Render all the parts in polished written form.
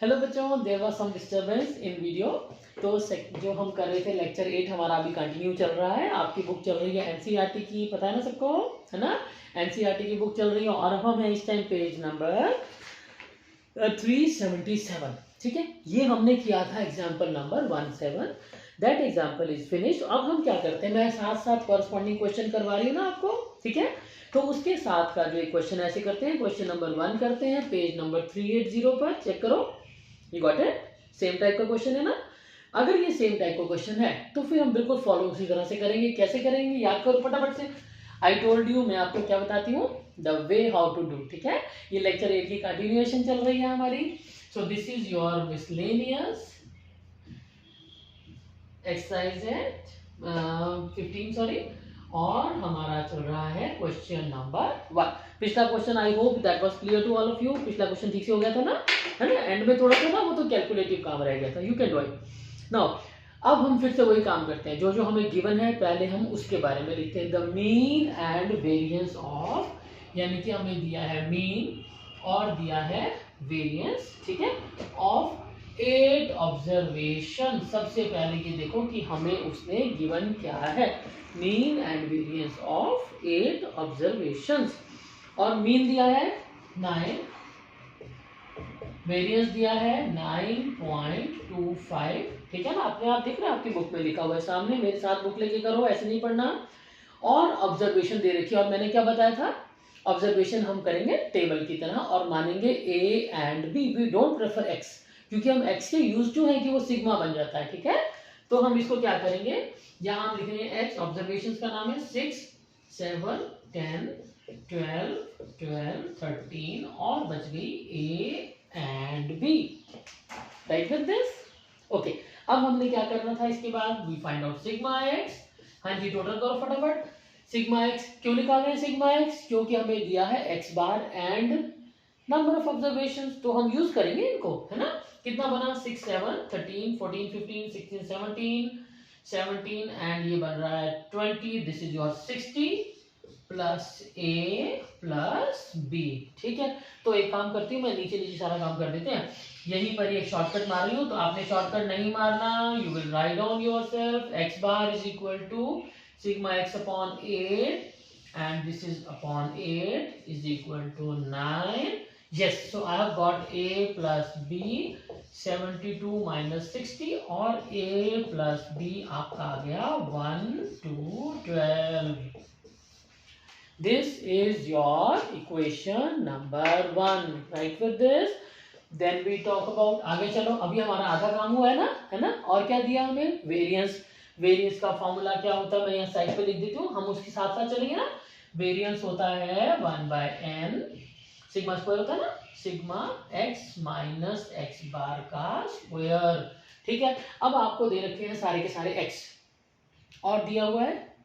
Hello बच्चों, there was some disturbance in video. तो जो हम कर रहे थे लेक्चर 8 हमारा अभी कंटिन्यू चल रहा है। आपकी बुक चल रही है एनसीईआरटी की, पता है ना सबको, है ना। एनसीईआरटी की बुक चल रही है और अब हम है इस टाइम पेज नंबर 377। ठीक है, ये हमने किया था example number 17। That example is finish. अब हम क्या करते हैं, मैं साथ साथ कॉरस्पॉन्डिंग क्वेश्चन करवा रही हूँ ना आपको, ठीक है। तो उसके साथ का जो एक क्वेश्चन ऐसे करते हैं, क्वेश्चन नंबर 1 करते हैं पेज नंबर 380 पर। चेक करो, you got it. Same type का क्वेश्चन है ना। अगर ये सेम टाइप का क्वेश्चन है तो फिर हम बिल्कुल फॉलो उसी तरह से करेंगे। कैसे करेंगे, याद करो फटाफट से। आई टोल्ड यू, मैं आपको क्या बताती हूँ, the way how to do. ठीक है, ये लेक्चर 8 की कंटिन्यूएशन चल रही है हमारी। सो this is your miscellaneous exercise है 15 सॉरी, और हमारा चल रहा है क्वेश्चन नंबर 1। पिछला question I hope that was clear to all of you. पिछला क्वेश्चन ठीक से हो गया था ना, है ना। एंड में थोड़ा सा ना वो तो कैलकुलेटिव काम रह गया था, you can do it now. अब हम फिर से वही काम करते हैं, जो जो हमें गिवन है पहले हम उसके बारे में लिखते हैं। The mean and variance of, यानी कि हमें दिया है मीन और दिया है वेरिएंस, ठीक है, ऑफ 8 ऑब्जर्वेशन। सबसे पहले ये देखो कि हमें उसने गिवन क्या है, mean and variance of 8 observations. और मीन दिया है 9, वेरिएंस दिया है 9.25, ठीक है ना। अपने आप दिख रहा है, आपकी बुक में लिखा हुआ है सामने, मेरे साथ बुक लेके करो, ऐसे नहीं पढ़ना। और ऑब्जर्वेशन दे रखी है, और मैंने क्या बताया था, ऑब्जर्वेशन हम करेंगे टेबल की तरह और मानेंगे A and B. We don't prefer X, क्योंकि हम एक्स के यूज टू है कि वो सिग्मा बन जाता है, ठीक है। तो हम इसको क्या करेंगे, यहाँ हम लिखेंगे एक्स, ऑब्जर्वेशन का नाम है 6, 7, 10, 12, 12, 13 और बच गई A and B. Right with this, okay. अब हमने क्या करना था इसके बाद, we find out sigma X. हाँ जी, टोटल करो फटाफट। सिग्मा एक्स क्यों निकाल रहे हैं सिग्मा एक्स, क्योंकि हमें दिया है x bar and number of observation, तो हम यूज करेंगे इनको, है ना। कितना बना, 6, 7, 13, 14, 15, 16, 17, 17 एंड ये बन रहा है 20। This is your 60 plus A plus B, ठीक है। तो एक काम करती हूँ मैं, नीचे नीचे सारा काम कर देते हैं। यहीं पर एक शॉर्टकट मार रही हूँ, तो आपने शॉर्टकट नहीं मारना, you will write down yourself X bar is equal to sigma x upon 8 and this is upon 8 is equal to 9. Yes, so I have got a plus b 72 minus 60 और a plus b आपका आ गया 1 to 12. This is your equation number 1. Right with this. Then we talk about, आगे चलो, अभी हमारा आधा काम हुआ है ना। और क्या दिया हमें, वेरिएंस। वेरिएंस का फॉर्मूला क्या होता है, मैं यहाँ साइड पे लिख देती हूँ, हम उसके साथ साथ चलेंगे ना। वेरिएंस होता है 1/n, सिग्मा स्क्वायर होता है ना, sigma x minus x bar का स्क्वायर, ठीक है। अब आपको दे रखे हैं सारे के सारे एक्स और दिया हुआ है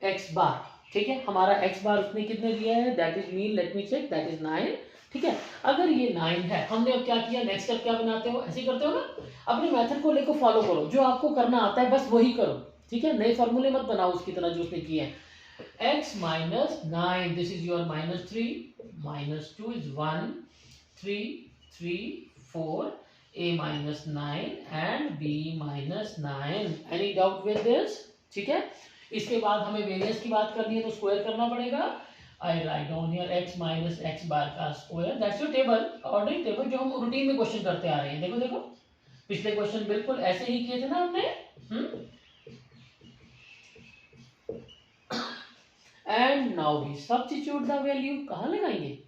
एक्स बार, ठीक है। हमारा एक्स बार उसने कितने दिया है, that is mean, let me check, that is 9, ठीक है। अगर ये 9 है, हमने अब क्या किया, नेक्स्ट स्टेप क्या बनाते हो, ऐसे ही करते हो ना। अपने मेथड को लेकर फॉलो करो, जो आपको करना आता है बस वही करो, ठीक है। नए फॉर्मूले मत बनाओ उसकी तरह जो उसने किए हैं। x minus 9, this is your -3, -2 is 1, 3, 3, 4, a minus 9 and b minus 9. Any doubt with this, ठीक है। इसके बाद हमें वेरिएंस की बात करनी है, तो स्क्वायर करना पड़ेगा। I write down here x minus x bar का square, that's your table, ordering table, जो हम रूटीन में क्वेश्चन करते आ रहे हैं। देखो देखो, पिछले क्वेश्चन बिल्कुल ऐसे ही किए थे ना हमने। And now we substitute the value, कहाँ लगाएंगे,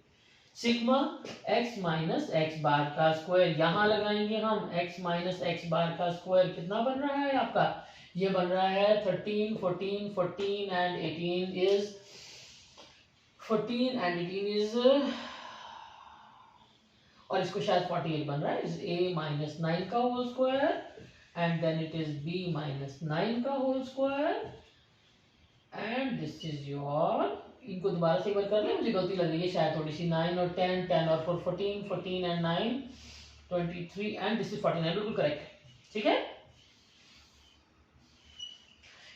sigma x minus x bar का स्क्वायर, यहां लगाएंगे हम। x माइनस एक्स बार का स्क्वायर कितना बन रहा है आपका, ये बन रहा है 13, 14, 14 एंड 18 इज 14 एंड 18 इज, और इसको शायद 48 बन रहा है, इज a माइनस 9 का whole square and then it is b minus 9 का whole square and this is your, इनको दोबारा से एक बार कर ले, मुझे गलती लग रही है शायद थोड़ी सी, 9 और 10, 10 और 4, 14, 14 एंड 9, 23 एंड दिस इज 49, बिल्कुल करेक्ट, ठीक है।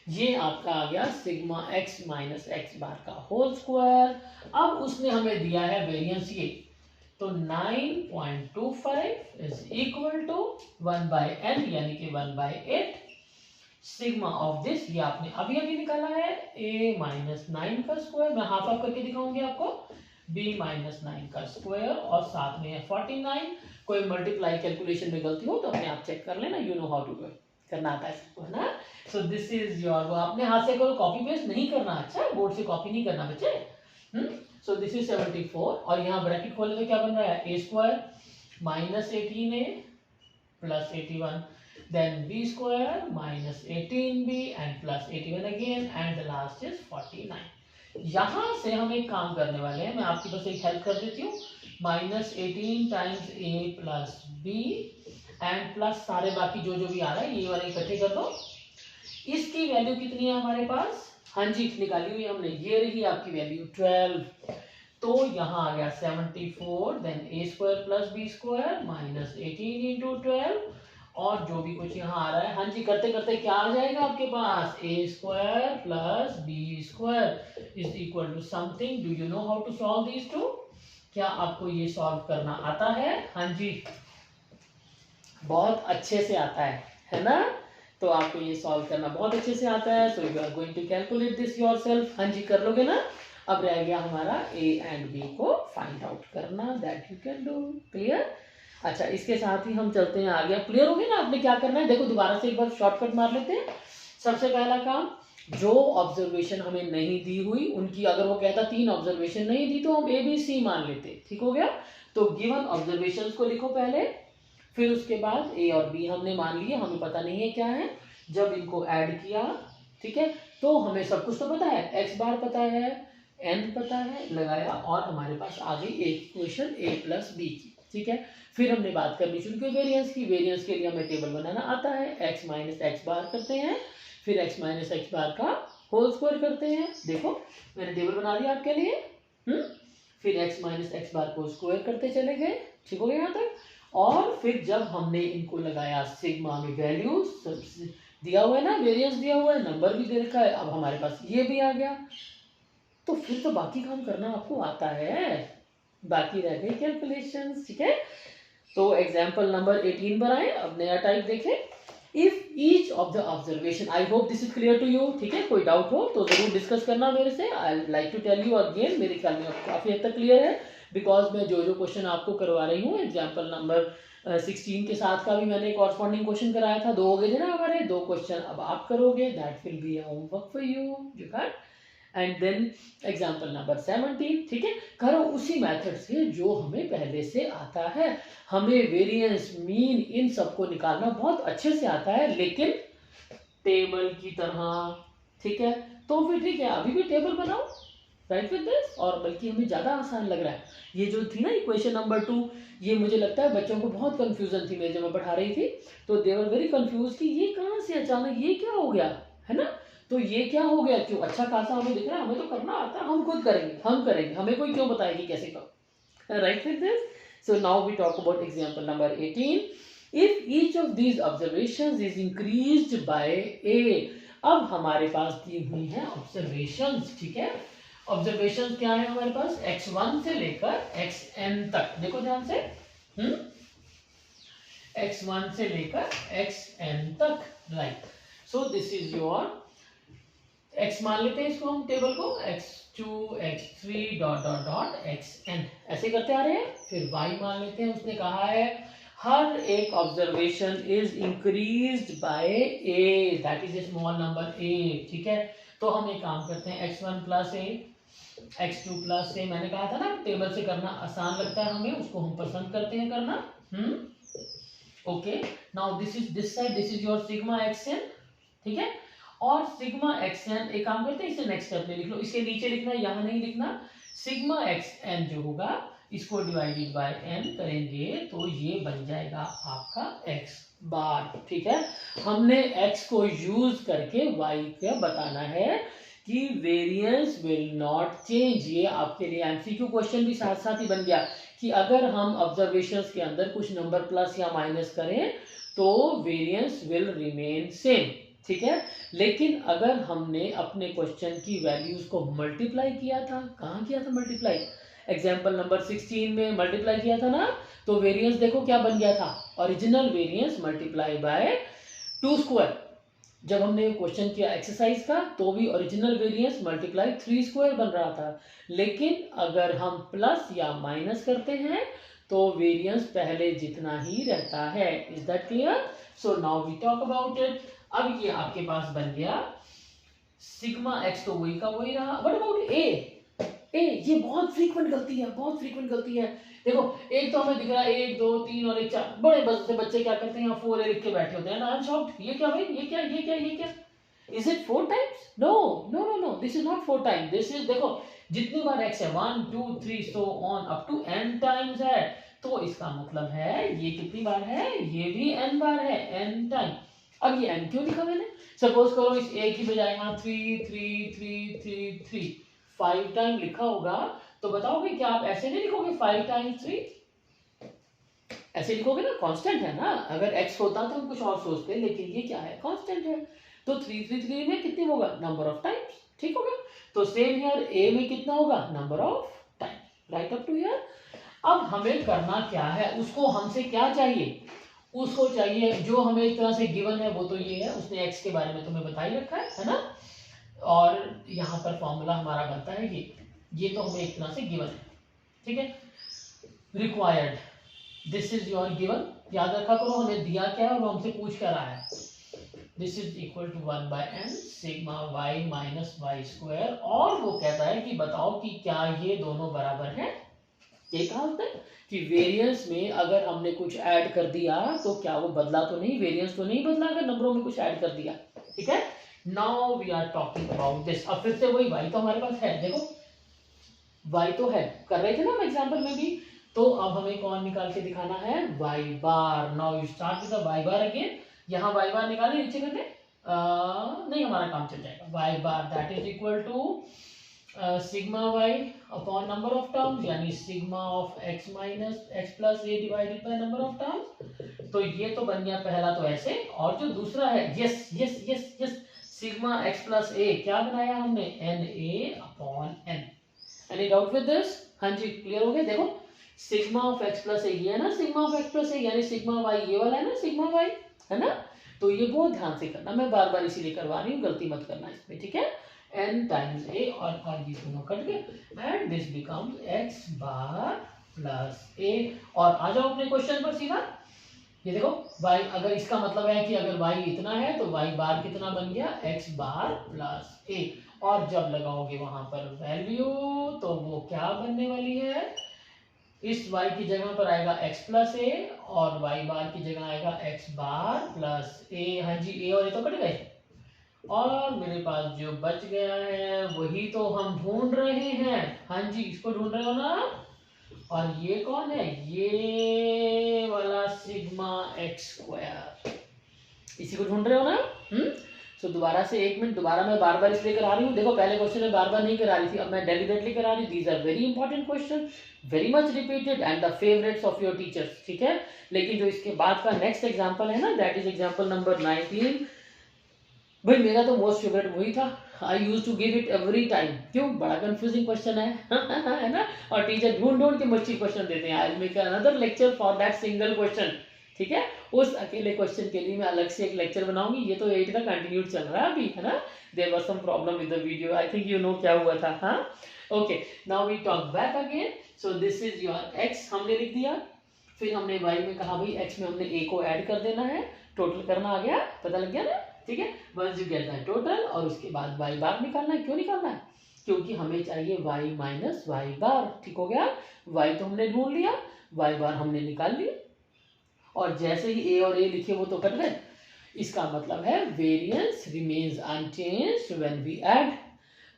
ये आपका आ गया sigma x minus x bar का होल स्क्वायर। अब उसने हमें दिया है वेरिएंस, तो 9.25 इज इक्वल टू 1/n यानी कि 1/8 सिग्मा ऑफ दिस, ये आपने अभी अभी निकाला है, a माइनस 9 का स्क्वायर, मैं हाफ हाफ करके दिखाऊंगी आपको, b माइनस 9 का स्क्वायर और साथ में है 49। कोई मल्टीप्लाई कैलकुलेशन में गलती हो तो अपने आप चेक कर लेना, you know how to do करना आता है सबको, है ना। सो दिस इज योर, वो आपने हाथ से करो, कॉपी पेस्ट नहीं करना, अच्छा बोर्ड से कॉपी नहीं करना बच्चे। सो दिस इज 74 और यहाँ ब्रैकेट खोले तो क्या बन रहा है, a square minus 18a plus 81, then b square minus 18b and plus 81 again and the last is 49। यहां से हम एक काम करने वाले हैं, मैं आपकी बस एक हेल्प कर देती हूँ, minus 18 times a plus b and plus सारे बाकी जो जो भी आ रहा है ये वाले इकट्ठे कर दो। इसकी वैल्यू कितनी है हमारे पास, हाँ जी निकाली हुई हमने, ये रही आपकी वैल्यू 12। तो यहाँ आ गया 74, then a square plus b square minus 18 into 12 और जो भी कुछ यहाँ आ रहा है, हाँ जी करते करते क्या आ जाएगा आपके पास, a square plus b square is equal to something. Do you know how to solve these two, क्या आपको ये सॉल्व करना आता है, हाँ जी बहुत अच्छे से आता है ना। तो आपको ये सॉल्व करना बहुत अच्छे से आता है, so you are going to calculate this yourself, हाँ जी कर लोगे ना। अब रह गया हमारा a एंड b को फाइंड आउट करना, that you can do, clear. अच्छा इसके साथ ही हम चलते हैं आगे, क्लियर हो गया ना आपने क्या करना है, देखो दोबारा से एक बार शॉर्टकट मार लेते हैं। सबसे पहला काम, जो ऑब्जर्वेशन हमें नहीं दी हुई उनकी, अगर वो कहता 3 ऑब्जर्वेशन नहीं दी तो हम a b c मान लेते, ठीक हो गया। तो गिवन ऑब्जर्वेशंस को लिखो पहले, फिर उसके बाद a और b हमने मान लिए, हमें पता नहीं है क्या है, जब इनको ऐड किया ठीक है तो हमें सब कुछ तो पता है, x बार पता है, n पता है, लगाया और हमारे पास आ गई एक इक्वेशन a प्लस b की, ठीक है। फिर हमने बात करनी शुरू की वेरिएंस की, वेरिएंस के लिए हमें टेबल बनाना आता है, x माइनस एक्स बार करते हैं, फिर x माइनस एक्स बार का होल स्क्वायर करते हैं, देखो मैंने टेबल बना दिया आपके लिए, फिर x माइनस एक्स बार को स्क्वायर करते चले गए, ठीक हो गया यहाँ तक। और फिर जब हमने इनको लगाया सिग्मा में वैल्यू दिया हुआ है ना, वेरिएंस दिया हुआ है, नंबर भी दे रखा है, अब हमारे पास ये भी आ गया, तो फिर तो बाकी काम करना आपको आता है, बाकी रह गई कैलकुलेशंस, ठीक है। तो एग्जांपल नंबर 18 पर आए, अब नया टाइप देखें, if each of the observation, I hope this is clear to you, ठीक है, कोई डाउट हो तो जरूर डिस्कस करना मेरे से, I like to tell you again, मेरे ख्याल में काफी हद तक क्लियर है, बिकॉज मैं जो जो क्वेश्चन आपको करवा रही हूँ, एग्जाम्पल नंबर 16 के साथ का भी मैंने कॉरस्पॉन्डिंग क्वेश्चन कराया था, 2 हो गए थे ना हमारे, 2 क्वेश्चन अब आप करोगे, that will be a homework for you, you can. And then example number 17, ठीक है, करो उसी मेथड से जो हमें पहले से आता है, हमें वेरिएंस मीन इन सबको निकालना बहुत अच्छे से आता है, लेकिन टेबल की तरह, ठीक है। तो फिर ठीक है, अभी भी टेबल बनाओ, राइट विद दिस, और बल्कि हमें ज़्यादा आसान लग रहा है। ये जो थी ना इक्वेशन नंबर 2, ये मुझे लगता है बच्चों को बहुत कंफ्यूजन थी, मेरे जब मैं पढ़ा रही थी तो दे वर वेरी कंफ्यूज कि ये कहाँ से अचानक ये क्या हो गया, है ना। तो ये क्या हो गया, क्यों अच्छा खासा हमें दिख रहा है, हमें तो करना आता है, हम खुद करेंगे, हमें कोई क्यों बताएगी कैसे करो, right with this. So now we talk about example number 18, if each of these observations is increased by a। अब हमारे पास दी हुई है ऑब्जर्वेशंस, ठीक है, ऑब्जर्वेशंस क्या है हमारे पास, x1 से लेकर xn तक, देखो ध्यान से, x1 से लेकर xn तक, right. So this is your x मान लेते हैं इसको हम टेबल को, x2 x3 dot dot dot xn ऐसे करते आ रहे हैं, फिर y मान लेते हैं, उसने कहा है हर एक observation is increased by a, that is a small number a, ठीक है। तो हम एक काम करते हैं, x1 plus a x2 plus a, मैंने कहा था ना टेबल से करना आसान लगता है हमें, उसको हम पसंद करते हैं करना, okay. Now this is this side, this is your sigma xn, ठीक है, और सिग्मा xn, एक काम करते हैं इसे नेक्स्ट स्टेप में लिख लो, इसके नीचे लिखना, यहाँ नहीं लिखना, सिग्मा xn जो होगा इसको डिवाइडेड बाय n करेंगे तो ये बन जाएगा आपका x बार, ठीक है। हमने x को यूज करके y का बताना है कि वेरिएंस विल नॉट चेंज, ये आपके लिए एमसीक्यू क्वेश्चन भी साथ साथ ही बन गया कि अगर हम ऑब्जर्वेशंस के अंदर कुछ नंबर प्लस या माइनस करें तो वेरिएंस विल रिमेन सेम, ठीक है। लेकिन अगर हमने अपने क्वेश्चन की वैल्यूज को मल्टीप्लाई किया था, कहाँ किया था मल्टीप्लाई, एग्जाम्पल नंबर 16 में मल्टीप्लाई किया था ना, तो वेरिएंस देखो क्या बन गया था, original variance multiply by 2 square. जब हमने क्वेश्चन किया एक्सरसाइज का तो भी ओरिजिनल वेरिएंस मल्टीप्लाई 3 स्क्वायर बन रहा था, लेकिन अगर हम प्लस या माइनस करते हैं तो वेरिएंस पहले जितना ही रहता है। Is that clear? So now we talk about it. अब ये आपके पास बन गया सिग्मा एक्स, तो वही का वही रहा। व्हाट अबाउट ए? ये बहुत फ्रीक्वेंट गलती है, बहुत फ्रीक्वेंट गलती है। देखो एक तो हमें दिख रहा है 1 2 3 और 1 4, बड़े बच्चे क्या करते हैं यहाँ 4 लिख के बैठे होते हैं ना। आई एम शॉक्ड, ये क्या भाई, ये क्या ये क्या ये क्या? Is it 4 times? No no no no, this is not 4 times. This is, देखो जितनी बार x है 1 2 3 so on up to n times है, तो इसका मतलब है ये कितनी बार है, ये भी n बार है, n टाइम। अब ये n क्यों लिखा मैंने? सपोज करो इस a की बजाय यहाँ 3 3 3 3 3 5 टाइम लिखा होगा, तो बताओगे क्या आप ऐसे नहीं लिखोगे 5 टाइम्स 3? ऐसे लिखोगे ना, कांस्टेंट है ना। अगर x होता तो हम कुछ और सोचते, लेकिन ये क्या है, कांस्टेंट है। तो 3 3 3 में कितनी होगा, नंबर ऑफ टाइम्स, ठीक होगा। तो सेम हियर a में कितना होगा, number of time, right up to here. अब हमें करना क्या है, उसको हमसे क्या चाहिए, उसको चाहिए जो हमें एक तरह से गिवन है वो तो ये है, उसने x के बारे में तुम्हें बता ही रखा है ना। और यहाँ पर फॉर्मूला हमारा बनता है ये तो हमें एक तरह से गिवन है, ठीक है। Required, this is your given, याद रखा करो हमें दिया क्या है और वो हमसे पूछ क्या रहा है। This is equal to 1/n sigma y minus Y square, और वो कहता है कि बताओ कि क्या ये दोनों बराबर हैं। ये कहा उसने कि वेरिएंस में अगर हमने कुछ ऐड कर दिया तो क्या वो बदला तो नहीं, वेरिएंस तो नहीं बदला अगर नंबरों में कुछ ऐड कर दिया, ठीक है। Now we are talking about this. अब फिर से वही y तो हमारे पास है, देखो y तो है, कर रहे थे ना हम एग्जांपल में भी। तो अब हमें कौन निकाल के दिखाना है, y bar. Now you start with the y bar again. यहाँ y बार निकाले नीचे करके नहीं, हमारा काम चल जाएगा। y bar that is equal to sigma y upon number of terms, यानी sigma of x minus x plus a divided by number of terms. तो ये तो बन गया पहला तो ऐसे, और जो दूसरा है yes yes yes yes sigma x plus a, क्या बनाया हमने, na upon n। Any doubt with this? हाँ जी, क्लियर हो गया। देखो sigma of x plus a ये है ना, sigma of x plus a यानी सिग्मा y ये वाला है ना, सिग्मा y है ना। तो ये बहुत ध्यान से करना, मैं बार बार इसीलिए करवा रही हूँ, गलती मत करना इसमें, ठीक है। n टाइम्स a और ये दोनों कट गए and this becomes x bar plus a। और आ जाओ अपने क्वेश्चन पर सीधा। ये देखो y, अगर इसका मतलब है कि अगर y इतना है तो y बार कितना बन गया, x बार प्लस a। और जब लगाओगे वहां पर वैल्यू तो वो क्या बनने वाली है, इस y की जगह पर आएगा x प्लस a और y बार की जगह आएगा x बार प्लस a। हाँ जी, a और a तो कट गए और मेरे पास जो बच गया है वही तो हम ढूंढ रहे हैं। हाँ जी, इसको ढूंढ रहे हो ना। और ये कौन है, ये वाला सिग्मा एक्स स्क्वायर, इसी को ढूंढ रहे हो ना। सो दोबारा से एक मिनट, दोबारा मैं बार बार इसलिए करा रही हूँ। देखो पहले क्वेश्चन में बार बार नहीं करा रही थी, अब मैं डेलिबरेटली करा रही हूँ। These are very important question, very much repeated and the favourites of your teachers, ठीक है। लेकिन जो इसके बाद का नेक्स्ट एग्जाम्पल है ना, दैट इज एग्जाम्पल नंबर 19। भाई मेरा तो मोस्ट फेवरेट वही था, I use to give it every time. क्यों, बड़ा कंफ्यूजिंग क्वेश्चन है है ना, और टीचर ढूंढ ढूंढ के मच्छी क्वेश्चन देते हैं। I will make another lecture for that single question, ठीक है। उस अकेले क्वेश्चन के लिए मैं अलग से एक लेक्चर बनाऊंगी। ये तो 8 का कंटिन्यूड चल रहा है अभी, है ना। There was some problem with the video, I think you know क्या हुआ था। हाँ okay, now we talk back again. So this is your x हमने लिख दिया, फिर हमने y में कहा भाई x में हमने a को ऐड कर देना है, टोटल करना आ गया, पता लग गया ना, ठीक है। Once you get the total, और उसके बाद y बार निकालना है। क्यों निकालना है, क्योंकि हमें चाहिए y माइनस वाई बार, ठीक हो गया। y तो हमने ढूंढ लिया, y बार हमने निकाल लिया, और जैसे ही a और a लिखे वो तो कट गए। इसका मतलब है variance remains unchanged when we add,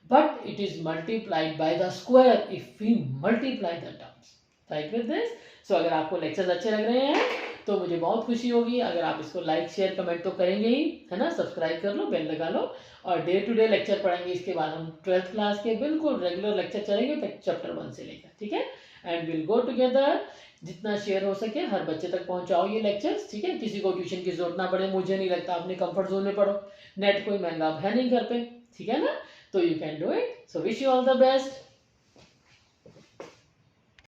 but it is multiplied by the square if we multiply the terms, right with this। so अगर आपको लेक्चर्स अच्छे लग रहे हैं तो मुझे बहुत खुशी होगी अगर आप इसको लाइक शेयर कमेंट तो करेंगे ही, है ना। सब्सक्राइब कर लो, बेल लगा लो, और डे टू डे लेक्चर पढ़ेंगे। इसके बाद हम 12th क्लास के बिल्कुल रेगुलर लेक्चर चलेंगे चैप्टर 1 से लेकर, ठीक है। एंड विल गो टुगेदर, जितना शेयर हो सके हर बच्चे तक पहुंचाओ ये लेक्चर्स, ठीक है। किसी को ट्यूशन की जरूरत ना पड़े, मुझे नहीं लगता, अपने कंफर्ट जोन में पढ़ो, नेट कोई महंगा है नहीं घर पे, ठीक है ना। So you can do it. So wish you all the best.